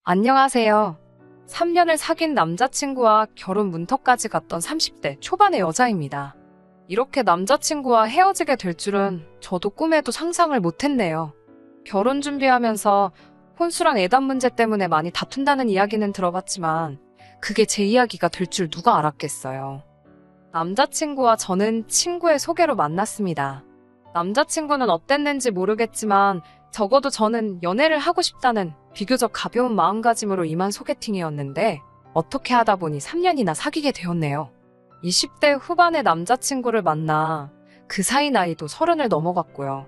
안녕하세요. 3년을 사귄 남자친구와 결혼 문턱까지 갔던 30대 초반의 여자입니다. 이렇게 남자친구와 헤어지게 될 줄은 저도 꿈에도 상상을 못했네요. 결혼 준비하면서 혼수랑 애단 문제 때문에 많이 다툰다는 이야기는 들어봤지만 그게 제 이야기가 될 줄 누가 알았겠어요. 남자친구와 저는 친구의 소개로 만났습니다. 남자친구는 어땠는지 모르겠지만 적어도 저는 연애를 하고 싶다는 비교적 가벼운 마음가짐으로 임한 소개팅이었는데 어떻게 하다 보니 3년이나 사귀게 되었네요. 20대 후반의 남자친구를 만나 그 사이 나이도 30을 넘어갔고요.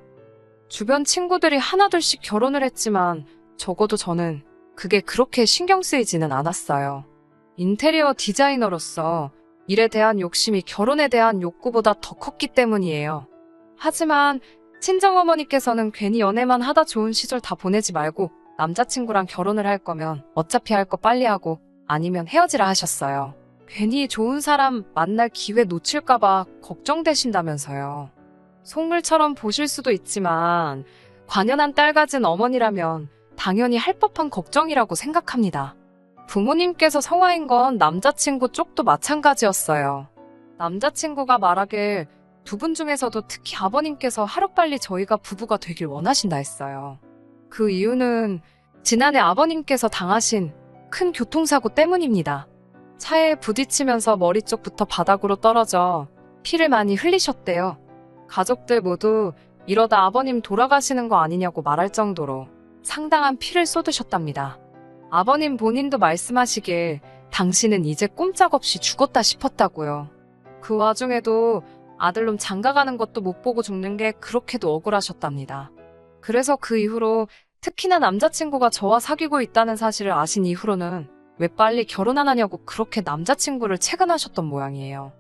주변 친구들이 하나둘씩 결혼을 했지만 적어도 저는 그게 그렇게 신경 쓰이지는 않았어요. 인테리어 디자이너로서 일에 대한 욕심이 결혼에 대한 욕구보다 더 컸기 때문이에요. 하지만 친정어머니께서는 괜히 연애만 하다 좋은 시절 다 보내지 말고 남자친구랑 결혼을 할 거면 어차피 할 거 빨리 하고 아니면 헤어지라 하셨어요. 괜히 좋은 사람 만날 기회 놓칠까봐 걱정되신다면서요. 속물처럼 보실 수도 있지만 관연한 딸 가진 어머니라면 당연히 할 법한 걱정이라고 생각합니다. 부모님께서 성화인 건 남자친구 쪽도 마찬가지였어요. 남자친구가 말하길 두 분 중에서도 특히 아버님께서 하루빨리 저희가 부부가 되길 원하신다 했어요. 그 이유는 지난해 아버님께서 당하신 큰 교통사고 때문입니다. 차에 부딪히면서 머리 쪽부터 바닥으로 떨어져 피를 많이 흘리셨대요. 가족들 모두 이러다 아버님 돌아가시는 거 아니냐고 말할 정도로 상당한 피를 쏟으셨답니다. 아버님 본인도 말씀하시길 당신은 이제 꼼짝없이 죽었다 싶었다고요. 그 와중에도 아들놈 장가가는 것도 못 보고 죽는 게 그렇게도 억울하셨답니다. 그래서 그 이후로 특히나 남자친구가 저와 사귀고 있다는 사실을 아신 이후로는 왜 빨리 결혼 안 하냐고 그렇게 남자친구를 채근하셨던 모양이에요.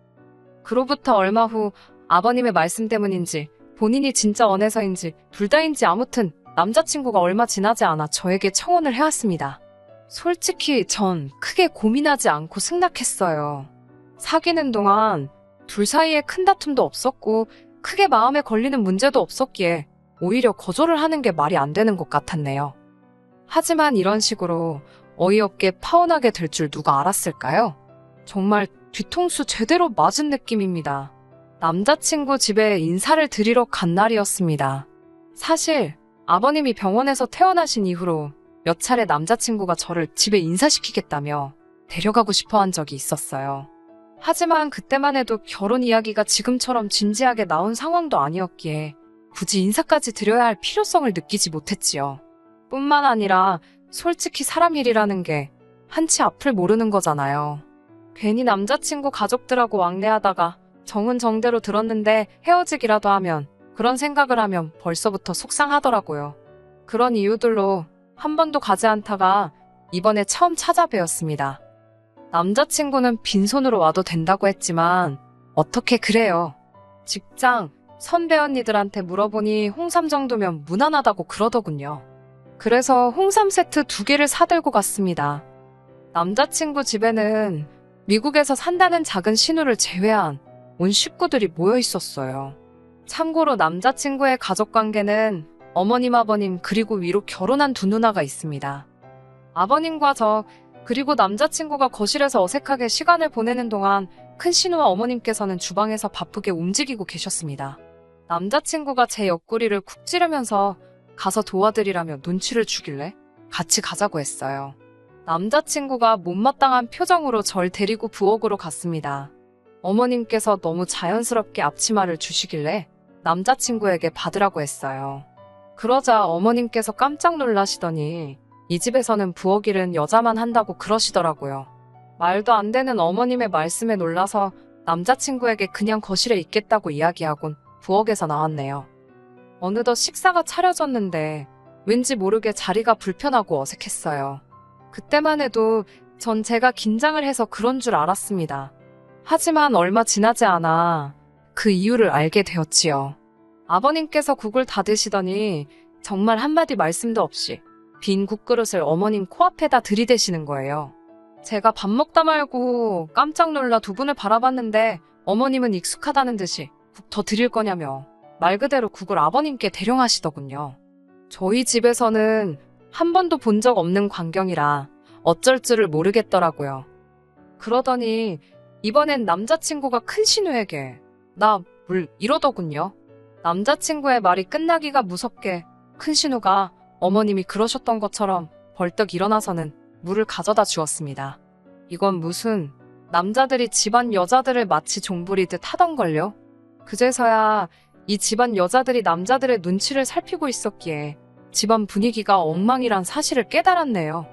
그로부터 얼마 후 아버님의 말씀 때문인지 본인이 진짜 원해서인지 둘 다인지 아무튼 남자친구가 얼마 지나지 않아 저에게 청혼을 해왔습니다. 솔직히 전 크게 고민하지 않고 승낙했어요. 사귀는 동안 둘 사이에 큰 다툼도 없었고 크게 마음에 걸리는 문제도 없었기에 오히려 거절을 하는 게 말이 안 되는 것 같았네요. 하지만 이런 식으로 어이없게 파혼하게 될 줄 누가 알았을까요? 정말 뒤통수 제대로 맞은 느낌입니다. 남자친구 집에 인사를 드리러 간 날이었습니다. 사실 아버님이 병원에서 퇴원하신 이후로 몇 차례 남자친구가 저를 집에 인사시키겠다며 데려가고 싶어 한 적이 있었어요. 하지만 그때만 해도 결혼 이야기가 지금처럼 진지하게 나온 상황도 아니었기에 굳이 인사까지 드려야 할 필요성을 느끼지 못했지요. 뿐만 아니라 솔직히 사람 일이라는 게 한치 앞을 모르는 거잖아요. 괜히 남자친구 가족들하고 왕래하다가 정은 정대로 들었는데 헤어지기라도 하면 그런 생각을 하면 벌써부터 속상하더라고요. 그런 이유들로 한 번도 가지 않다가 이번에 처음 찾아뵈었습니다. 남자친구는 빈손으로 와도 된다고 했지만 어떻게 그래요. 직장, 선배 언니들한테 물어보니 홍삼 정도면 무난하다고 그러더군요. 그래서 홍삼 세트 2개를 사들고 갔습니다. 남자친구 집에는 미국에서 산다는 작은 신우를 제외한 온 식구들이 모여 있었어요. 참고로 남자친구의 가족관계는 어머님, 아버님 그리고 위로 결혼한 두 누나가 있습니다. 아버님과 저 그리고 남자친구가 거실에서 어색하게 시간을 보내는 동안 큰 신우와 어머님께서는 주방에서 바쁘게 움직이고 계셨습니다. 남자친구가 제 옆구리를 쿡 찌르면서 가서 도와드리라며 눈치를 주길래 같이 가자고 했어요. 남자친구가 못마땅한 표정으로 절 데리고 부엌으로 갔습니다. 어머님께서 너무 자연스럽게 앞치마를 주시길래 남자친구에게 받으라고 했어요. 그러자 어머님께서 깜짝 놀라시더니 이 집에서는 부엌 일은 여자만 한다고 그러시더라고요. 말도 안 되는 어머님의 말씀에 놀라서 남자친구에게 그냥 거실에 있겠다고 이야기하곤 부엌에서 나왔네요. 어느덧 식사가 차려졌는데 왠지 모르게 자리가 불편하고 어색했어요. 그때만 해도 전 제가 긴장을 해서 그런 줄 알았습니다. 하지만 얼마 지나지 않아 그 이유를 알게 되었지요. 아버님께서 국을 다 드시더니 정말 한마디 말씀도 없이 빈 국그릇을 어머님 코앞에다 들이대시는 거예요. 제가 밥 먹다 말고 깜짝 놀라 두 분을 바라봤는데 어머님은 익숙하다는 듯이 국 더 드릴 거냐며 말 그대로 국을 아버님께 대령하시더군요. 저희 집에서는 한 번도 본 적 없는 광경이라 어쩔 줄을 모르겠더라고요. 그러더니 이번엔 남자친구가 큰 신우에게 나 물 이러더군요. 남자친구의 말이 끝나기가 무섭게 큰 신우가 어머님이 그러셨던 것처럼 벌떡 일어나서는 물을 가져다 주었습니다. 이건 무슨 남자들이 집안 여자들을 마치 종부리듯 하던걸요. 그제서야 이 집안 여자들이 남자들의 눈치를 살피고 있었기에 집안 분위기가 엉망이란 사실을 깨달았네요.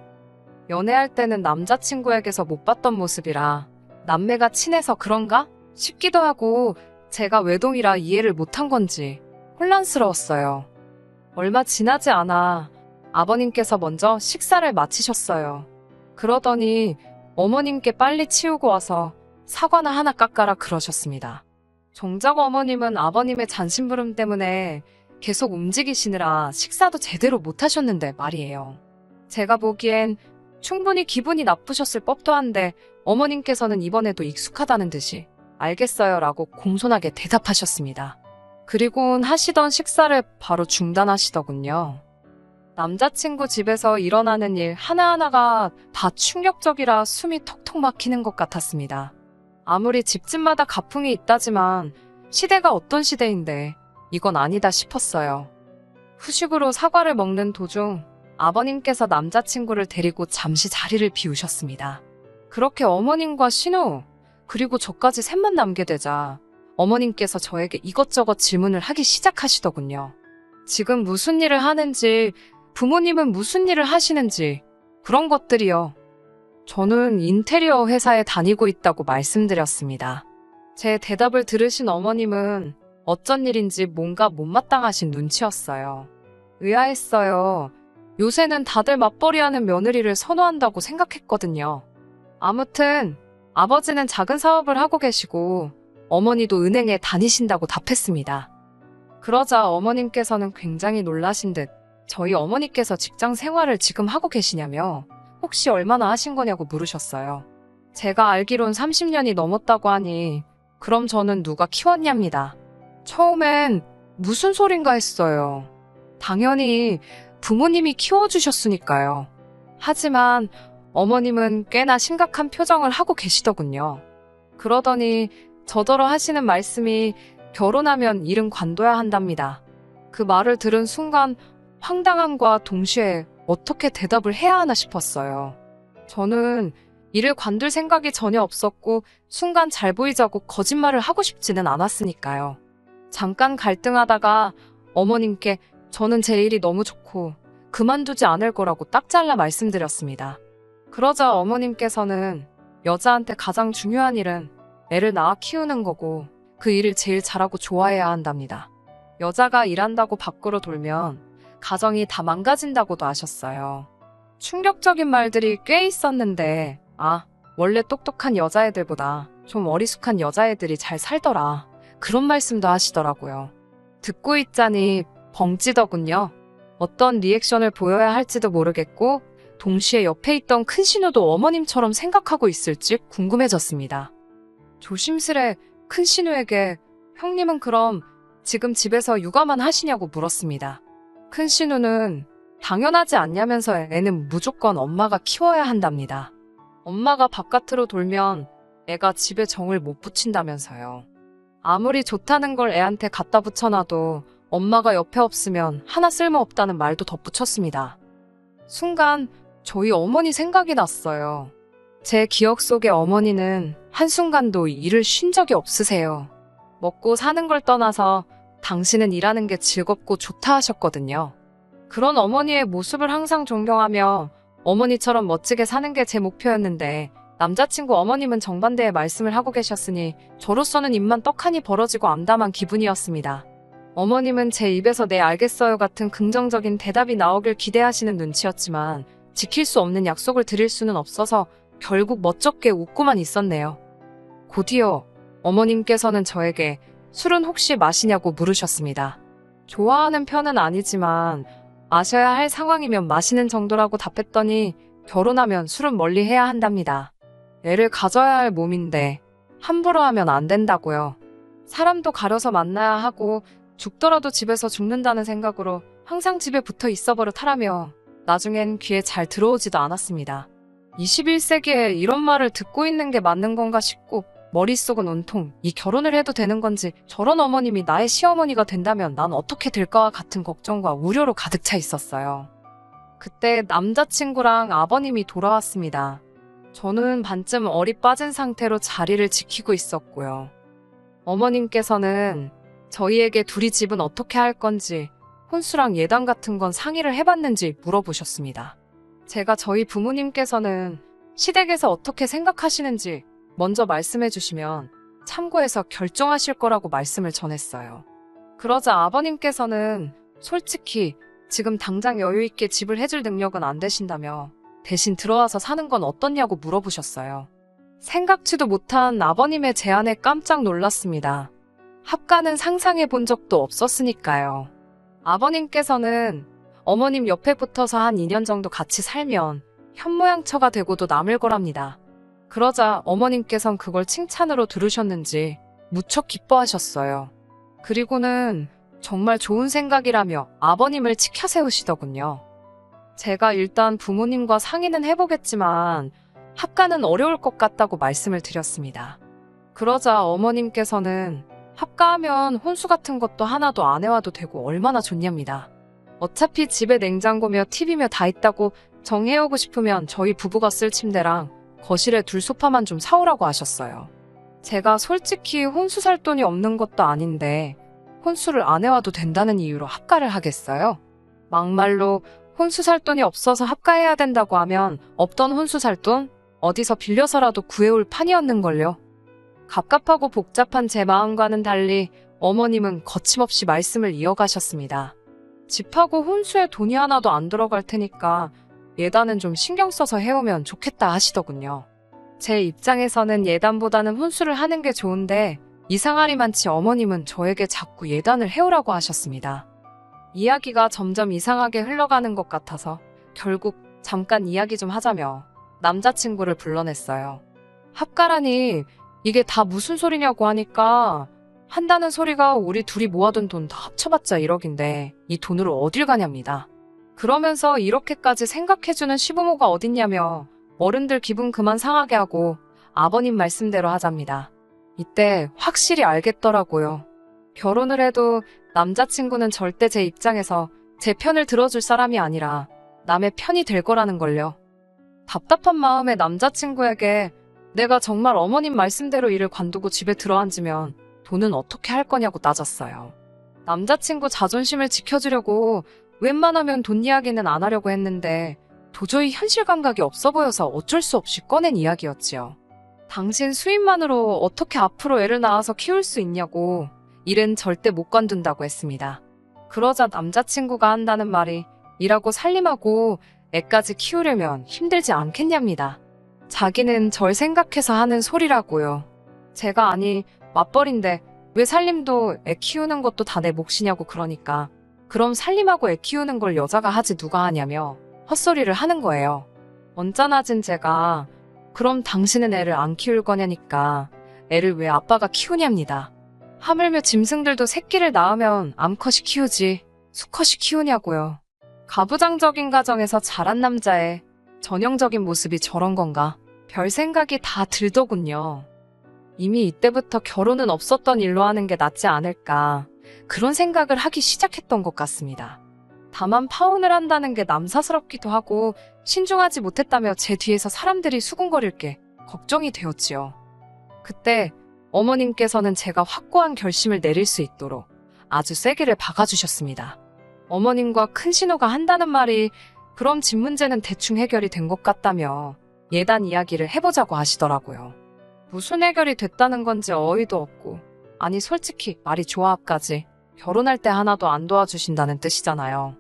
연애할 때는 남자친구에게서 못 봤던 모습이라 남매가 친해서 그런가 싶기도 하고 제가 외동이라 이해를 못한 건지 혼란스러웠어요. 얼마 지나지 않아 아버님께서 먼저 식사를 마치셨어요. 그러더니 어머님께 빨리 치우고 와서 사과나 하나 깎아라 그러셨습니다. 정작 어머님은 아버님의 잔심부름 때문에 계속 움직이시느라 식사도 제대로 못하셨는데 말이에요. 제가 보기엔 충분히 기분이 나쁘셨을 법도 한데 어머님께서는 이번에도 익숙하다는 듯이 알겠어요 라고 공손하게 대답하셨습니다. 그리곤 하시던 식사를 바로 중단하시더군요. 남자친구 집에서 일어나는 일 하나하나가 다 충격적이라 숨이 턱턱 막히는 것 같았습니다. 아무리 집집마다 가풍이 있다지만 시대가 어떤 시대인데 이건 아니다 싶었어요. 후식으로 사과를 먹는 도중 아버님께서 남자친구를 데리고 잠시 자리를 비우셨습니다. 그렇게 어머님과 신우 그리고 저까지 셋만 남게 되자 어머님께서 저에게 이것저것 질문을 하기 시작하시더군요. 지금 무슨 일을 하는지, 부모님은 무슨 일을 하시는지 그런 것들이요. 저는 인테리어 회사에 다니고 있다고 말씀드렸습니다. 제 대답을 들으신 어머님은 어쩐 일인지 뭔가 못마땅하신 눈치였어요. 의아했어요. 요새는 다들 맞벌이하는 며느리를 선호한다고 생각했거든요. 아무튼 아버지는 작은 사업을 하고 계시고 어머니도 은행에 다니신다고 답했습니다. 그러자 어머님께서는 굉장히 놀라신 듯 저희 어머니께서 직장 생활을 지금 하고 계시냐며 혹시 얼마나 하신 거냐고 물으셨어요. 제가 알기론 30년이 넘었다고 하니 그럼 저는 누가 키웠냐입니다. 처음엔 무슨 소린가 했어요. 당연히 부모님이 키워주셨으니까요. 하지만 어머님은 꽤나 심각한 표정을 하고 계시더군요. 그러더니 저더러 하시는 말씀이 결혼하면 일은 관둬야 한답니다. 그 말을 들은 순간 황당함과 동시에 어떻게 대답을 해야 하나 싶었어요. 저는 일을 관둘 생각이 전혀 없었고 순간 잘 보이자고 거짓말을 하고 싶지는 않았으니까요. 잠깐 갈등하다가 어머님께 저는 제 일이 너무 좋고 그만두지 않을 거라고 딱 잘라 말씀드렸습니다. 그러자 어머님께서는 여자한테 가장 중요한 일은 애를 낳아 키우는 거고 그 일을 제일 잘하고 좋아해야 한답니다. 여자가 일한다고 밖으로 돌면 가정이 다 망가진다고도 하셨어요. 충격적인 말들이 꽤 있었는데 원래 똑똑한 여자애들보다 좀 어리숙한 여자애들이 잘 살더라. 그런 말씀도 하시더라고요. 듣고 있자니 벙찌더군요. 어떤 리액션을 보여야 할지도 모르겠고 동시에 옆에 있던 큰 신우도 어머님처럼 생각하고 있을지 궁금해졌습니다. 조심스레 큰 신우에게 형님은 그럼 지금 집에서 육아만 하시냐고 물었습니다. 큰 신우는 당연하지 않냐면서 애는 무조건 엄마가 키워야 한답니다. 엄마가 바깥으로 돌면 애가 집에 정을 못 붙인다면서요. 아무리 좋다는 걸 애한테 갖다 붙여놔도 엄마가 옆에 없으면 하나 쓸모없다는 말도 덧붙였습니다. 순간 저희 어머니 생각이 났어요. 제 기억 속의 어머니는 한순간도 일을 쉰 적이 없으세요. 먹고 사는 걸 떠나서 당신은 일하는 게 즐겁고 좋다 하셨거든요. 그런 어머니의 모습을 항상 존경하며 어머니처럼 멋지게 사는 게 제 목표였는데 남자친구 어머님은 정반대의 말씀을 하고 계셨으니 저로서는 입만 떡하니 벌어지고 암담한 기분이었습니다. 어머님은 제 입에서 네 알겠어요 같은 긍정적인 대답이 나오길 기대하시는 눈치였지만 지킬 수 없는 약속을 드릴 수는 없어서 결국 멋쩍게 웃고만 있었네요. 곧이어 어머님께서는 저에게 술은 혹시 마시냐고 물으셨습니다. 좋아하는 편은 아니지만 마셔야 할 상황이면 마시는 정도라고 답했더니 결혼하면 술은 멀리 해야 한답니다. 애를 가져야 할 몸인데 함부로 하면 안 된다고요. 사람도 가려서 만나야 하고 죽더라도 집에서 죽는다는 생각으로 항상 집에 붙어 있어 버릇하라며 나중엔 귀에 잘 들어오지도 않았습니다. 21세기에 이런 말을 듣고 있는 게 맞는 건가 싶고 머릿속은 온통 이 결혼을 해도 되는 건지 저런 어머님이 나의 시어머니가 된다면 난 어떻게 될까와 같은 걱정과 우려로 가득 차 있었어요. 그때 남자친구랑 아버님이 돌아왔습니다. 저는 반쯤 얼이 빠진 상태로 자리를 지키고 있었고요. 어머님께서는 저희에게 둘이 집은 어떻게 할 건지 혼수랑 예단 같은 건 상의를 해봤는지 물어보셨습니다. 제가 저희 부모님께서는 시댁에서 어떻게 생각하시는지 먼저 말씀해 주시면 참고해서 결정하실 거라고 말씀을 전했어요. 그러자 아버님께서는 솔직히 지금 당장 여유 있게 집을 해줄 능력은 안 되신다며 대신 들어와서 사는 건 어떻냐고 물어보셨어요. 생각지도 못한 아버님의 제안에 깜짝 놀랐습니다. 합가는 상상해 본 적도 없었으니까요. 아버님께서는 어머님 옆에 붙어서 한 2년 정도 같이 살면 현모양처가 되고도 남을 거랍니다. 그러자 어머님께선 그걸 칭찬으로 들으셨는지 무척 기뻐하셨어요. 그리고는 정말 좋은 생각이라며 아버님을 치켜세우시더군요. 제가 일단 부모님과 상의는 해보겠지만 합가는 어려울 것 같다고 말씀을 드렸습니다. 그러자 어머님께서는 합가하면 혼수 같은 것도 하나도 안 해와도 되고 얼마나 좋냐입니다. 어차피 집에 냉장고며 TV며 다 있다고 정해오고 싶으면 저희 부부가 쓸 침대랑 거실에 둘 소파만 좀 사오라고 하셨어요. 제가 솔직히 혼수 살 돈이 없는 것도 아닌데 혼수를 안 해와도 된다는 이유로 합가를 하겠어요? 막말로 혼수 살 돈이 없어서 합가해야 된다고 하면 없던 혼수 살 돈 어디서 빌려서라도 구해올 판이었는걸요. 갑갑하고 복잡한 제 마음과는 달리 어머님은 거침없이 말씀을 이어가셨습니다. 집하고 혼수에 돈이 하나도 안 들어갈 테니까 예단은 좀 신경 써서 해오면 좋겠다 하시더군요. 제 입장에서는 예단보다는 혼수를 하는 게 좋은데 이상하리만치 어머님은 저에게 자꾸 예단을 해오라고 하셨습니다. 이야기가 점점 이상하게 흘러가는 것 같아서 결국 잠깐 이야기 좀 하자며 남자친구를 불러냈어요. 합가라니 이게 다 무슨 소리냐고 하니까 한다는 소리가 우리 둘이 모아둔 돈 다 합쳐봤자 1억인데 이 돈으로 어딜 가냐입니다. 그러면서 이렇게까지 생각해주는 시부모가 어딨냐며 어른들 기분 그만 상하게 하고 아버님 말씀대로 하잡니다. 이때 확실히 알겠더라고요. 결혼을 해도 남자친구는 절대 제 입장에서 제 편을 들어줄 사람이 아니라 남의 편이 될 거라는 걸요. 답답한 마음에 남자친구에게 내가 정말 어머님 말씀대로 일을 관두고 집에 들어앉으면 돈은 어떻게 할 거냐고 따졌어요. 남자친구 자존심을 지켜주려고 웬만하면 돈 이야기는 안 하려고 했는데 도저히 현실 감각이 없어 보여서 어쩔 수 없이 꺼낸 이야기였지요. 당신 수입만으로 어떻게 앞으로 애를 낳아서 키울 수 있냐고 일은 절대 못 관둔다고 했습니다. 그러자 남자친구가 한다는 말이 일하고 살림하고 애까지 키우려면 힘들지 않겠냐입니다. 자기는 절 생각해서 하는 소리라고요. 제가 아니 맞벌인데 왜 살림도 애 키우는 것도 다 내 몫이냐고 그러니까 그럼 살림하고 애 키우는 걸 여자가 하지 누가 하냐며 헛소리를 하는 거예요. 언짢아진 제가 그럼 당신은 애를 안 키울 거냐니까 애를 왜 아빠가 키우냐입니다. 하물며 짐승들도 새끼를 낳으면 암컷이 키우지 수컷이 키우냐고요. 가부장적인 가정에서 자란 남자의 전형적인 모습이 저런 건가? 별 생각이 다 들더군요. 이미 이때부터 결혼은 없었던 일로 하는 게 낫지 않을까 그런 생각을 하기 시작했던 것 같습니다. 다만 파혼을 한다는 게 남사스럽기도 하고 신중하지 못했다며 제 뒤에서 사람들이 수군거릴 게 걱정이 되었지요. 그때 어머님께서는 제가 확고한 결심을 내릴 수 있도록 아주 세게를 박아주셨습니다. 어머님과 큰 신우가 한다는 말이 그럼 집 문제는 대충 해결이 된 것 같다며 예단 이야기를 해보자고 하시더라고요. 무슨 해결이 됐다는 건지 어이도 없고 아니 솔직히 말이 조합까지 결혼할 때 하나도 안 도와주신다는 뜻이잖아요.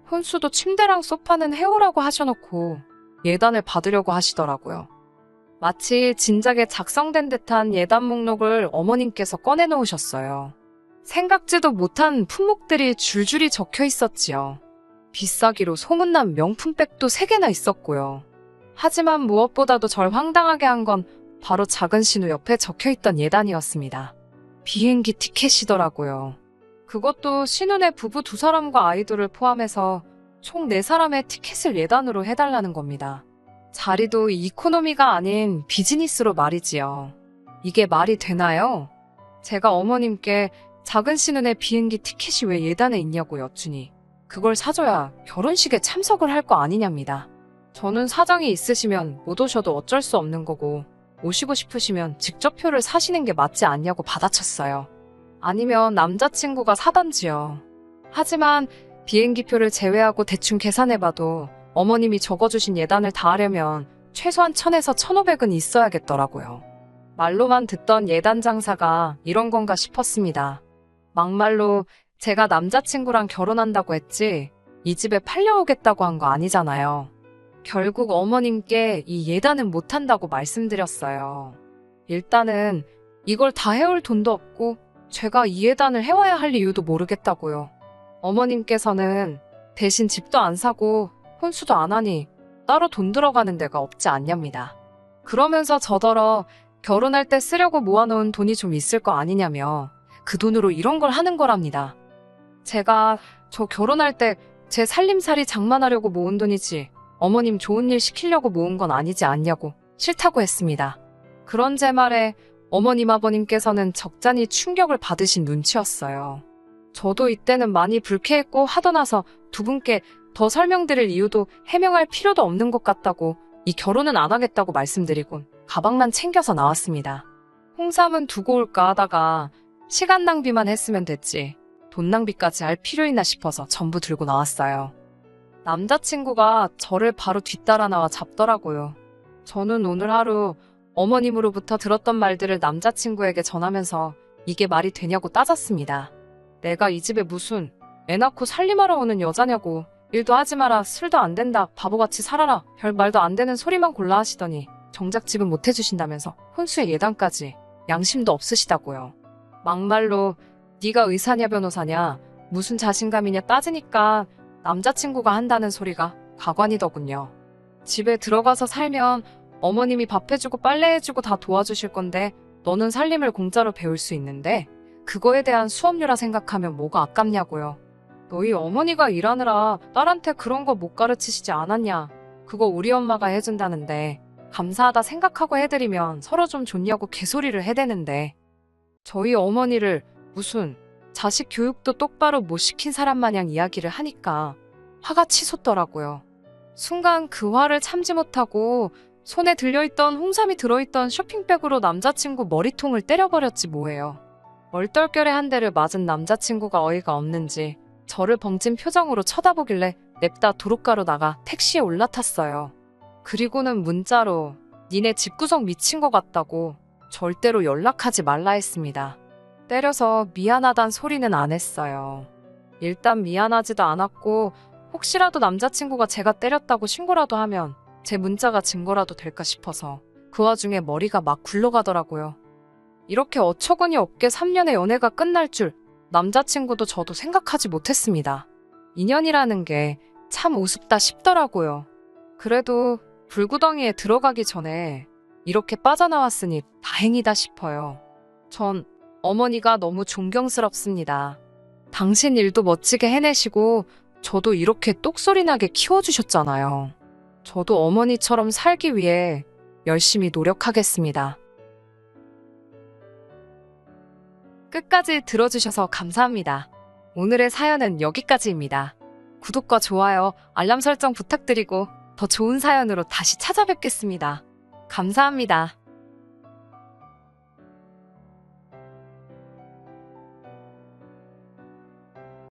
혼수도 침대랑 소파는 해오라고 하셔놓고 예단을 받으려고 하시더라고요. 마치 진작에 작성된 듯한 예단 목록을 어머님께서 꺼내놓으셨어요. 생각지도 못한 품목들이 줄줄이 적혀 있었지요. 비싸기로 소문난 명품백도 3개나 있었고요. 하지만 무엇보다도 절 황당하게 한 건 바로 작은 신우 옆에 적혀있던 예단이었습니다. 비행기 티켓이더라고요. 그것도 신우네 부부 2사람과 아이들을 포함해서 총 4사람의 티켓을 예단으로 해달라는 겁니다. 자리도 이코노미가 아닌 비즈니스로 말이지요. 이게 말이 되나요? 제가 어머님께 작은 신혼의 비행기 티켓이 왜 예단에 있냐고 여쭈니 그걸 사줘야 결혼식에 참석을 할 거 아니냐입니다. 저는 사정이 있으시면 못 오셔도 어쩔 수 없는 거고 오시고 싶으시면 직접 표를 사시는 게 맞지 않냐고 받아쳤어요. 아니면 남자친구가 사던지요. 하지만 비행기표를 제외하고 대충 계산해봐도 어머님이 적어주신 예단을 다 하려면 최소한 1000에서 1500은 있어야겠더라고요. 말로만 듣던 예단 장사가 이런 건가 싶었습니다. 막말로 제가 남자친구랑 결혼한다고 했지 이 집에 팔려오겠다고 한 거 아니잖아요. 결국 어머님께 이 예단은 못한다고 말씀드렸어요. 일단은 이걸 다 해올 돈도 없고 제가 이 예단을 해와야 할 이유도 모르겠다고요. 어머님께서는 대신 집도 안 사고 혼수도 안 하니 따로 돈 들어가는 데가 없지 않냐입니다. 그러면서 저더러 결혼할 때 쓰려고 모아놓은 돈이 좀 있을 거 아니냐며 그 돈으로 이런 걸 하는 거랍니다. 제가 저 결혼할 때 제 살림살이 장만하려고 모은 돈이지 어머님 좋은 일 시키려고 모은 건 아니지 않냐고 싫다고 했습니다. 그런 제 말에 어머님 아버님께서는 적잖이 충격을 받으신 눈치였어요. 저도 이때는 많이 불쾌했고 하고 나서 두 분께 더 설명드릴 이유도 해명할 필요도 없는 것 같다고 이 결혼은 안 하겠다고 말씀드리곤 가방만 챙겨서 나왔습니다. 홍삼은 두고 올까 하다가 시간 낭비만 했으면 됐지 돈 낭비까지 할 필요 있나 싶어서 전부 들고 나왔어요. 남자친구가 저를 바로 뒤따라 나와 잡더라고요. 저는 오늘 하루 어머님으로부터 들었던 말들을 남자친구에게 전하면서 이게 말이 되냐고 따졌습니다. 내가 이 집에 무슨 애 낳고 살림하러 오는 여자냐고 일도 하지 마라 술도 안 된다 바보같이 살아라 별 말도 안 되는 소리만 골라 하시더니 정작 집은 못 해주신다면서 혼수의 예단까지 양심도 없으시다고요. 막말로 네가 의사냐 변호사냐 무슨 자신감이냐 따지니까 남자친구가 한다는 소리가 가관이더군요. 집에 들어가서 살면 어머님이 밥 해주고 빨래 해주고 다 도와주실 건데 너는 살림을 공짜로 배울 수 있는데 그거에 대한 수업료라 생각하면 뭐가 아깝냐고요. 너희 어머니가 일하느라 딸한테 그런 거 못 가르치시지 않았냐. 그거 우리 엄마가 해준다는데 감사하다 생각하고 해드리면 서로 좀 좋냐고 개소리를 해대는데 저희 어머니를 무슨 자식 교육도 똑바로 못 시킨 사람 마냥 이야기를 하니까 화가 치솟더라고요. 순간 그 화를 참지 못하고 손에 들려있던 홍삼이 들어있던 쇼핑백으로 남자친구 머리통을 때려버렸지 뭐예요. 얼떨결에 한 대를 맞은 남자친구가 어이가 없는지 저를 벙찐 표정으로 쳐다보길래 냅다 도로가로 나가 택시에 올라탔어요. 그리고는 문자로 니네 집구석 미친 것 같다고 절대로 연락하지 말라 했습니다. 때려서 미안하단 소리는 안 했어요. 일단 미안하지도 않았고 혹시라도 남자친구가 제가 때렸다고 신고라도 하면 제 문자가 증거라도 될까 싶어서 그 와중에 머리가 막 굴러가더라고요. 이렇게 어처구니 없게 3년의 연애가 끝날 줄 남자친구도 저도 생각하지 못했습니다. 인연이라는 게 참 우습다 싶더라고요. 그래도 불구덩이에 들어가기 전에 이렇게 빠져나왔으니 다행이다 싶어요. 전 어머니가 너무 존경스럽습니다. 당신 일도 멋지게 해내시고 저도 이렇게 똑소리나게 키워주셨잖아요. 저도 어머니처럼 살기 위해 열심히 노력하겠습니다. 끝까지 들어주셔서 감사합니다. 오늘의 사연은 여기까지입니다. 구독과 좋아요, 알람 설정 부탁드리고 더 좋은 사연으로 다시 찾아뵙겠습니다. 감사합니다.